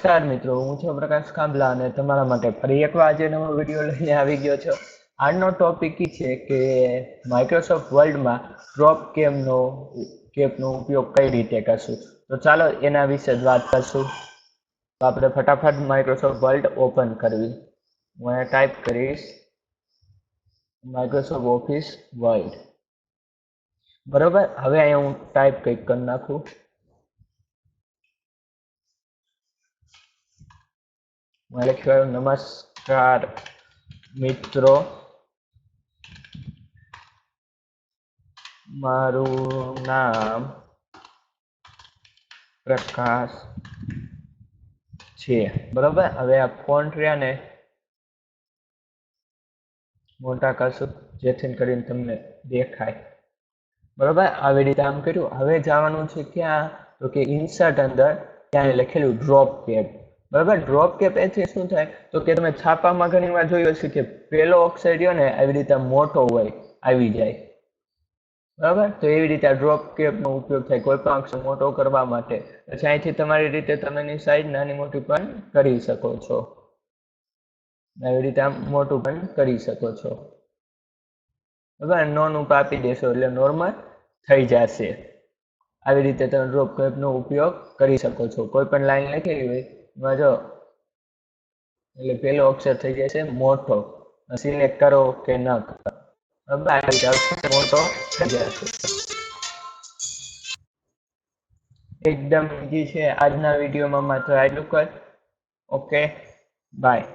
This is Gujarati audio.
નમસ્કાર મિત્રો, હું છું પ્રકાશ ખાંભલા અને તમારા માટે ફરી એકવાર આજે નવો વિડીયો લઈને આવી ગયો છું. આજનો ટોપિક એ છે કે માઇક્રોસોફ્ટ વર્ડમાં ડ્રોપ કેપનો ઉપયોગ કઈ રીતે કરશું. તો ચાલો એના વિશે જ વાત કરશું. તો આપણે ફટાફટ માઇક્રોસોફ્ટ વર્ડ ઓપન કરવી. હું અહીંયા ટાઈપ કરીશ માઇક્રોસોફ્ટ ઓફિસ વર્ડ. બરોબર, હવે અહીંયા હું ટાઈપ કંઈક કરી નાખું. લખ્યું નમસ્કાર મિત્રો, મારું નામ પ્રકાશ છે. બરોબર, હવે આ ફોન્ટ રહ્યા ને મોટા કરશું જેથી કરીને તમને દેખાય. બરોબર, આવી રીતે આમ કર્યું. હવે જવાનું છે ક્યાં? તો કે ઇન્સર્ટ અંદર ત્યાં લખેલું ડ્રોપ કેપ. બરાબર, ડ્રોપ કેપ એથી શું થાય તો કે તમે છાપામાં ઘણી વાર જોયું હશે કે પેલો અક્ષર રહ્યો ને આવી રીતે મોટો હોય આવી જાય. બરાબર, તો એવી રીતે આ ડ્રોપ કેપનો ઉપયોગ થાય કોઈ પણ અક્ષર મોટો કરવા માટે. પછી અહીંથી તમારી રીતે તમે એની સાઈઝ નાની મોટી પણ કરી શકો છો. આવી રીતે આમ મોટું પણ કરી શકો છો. બરાબર, નોન ઉપર આપી દેશો એટલે નોર્મલ થઈ જશે. આવી રીતે તમે ડ્રોપ કેપનો ઉપયોગ કરી શકો છો. કોઈ પણ લાઈન લખેલી હોય એમાં જો એટલે પેલો અક્ષર થઈ જશે મોટો. સિલેક્ટ કરો કે ન કરો, મોટો થઈ જશે. એકદમ ઈઝી છે. આજના વિડીયોમાં માત્ર આટલું જ. Okay, by.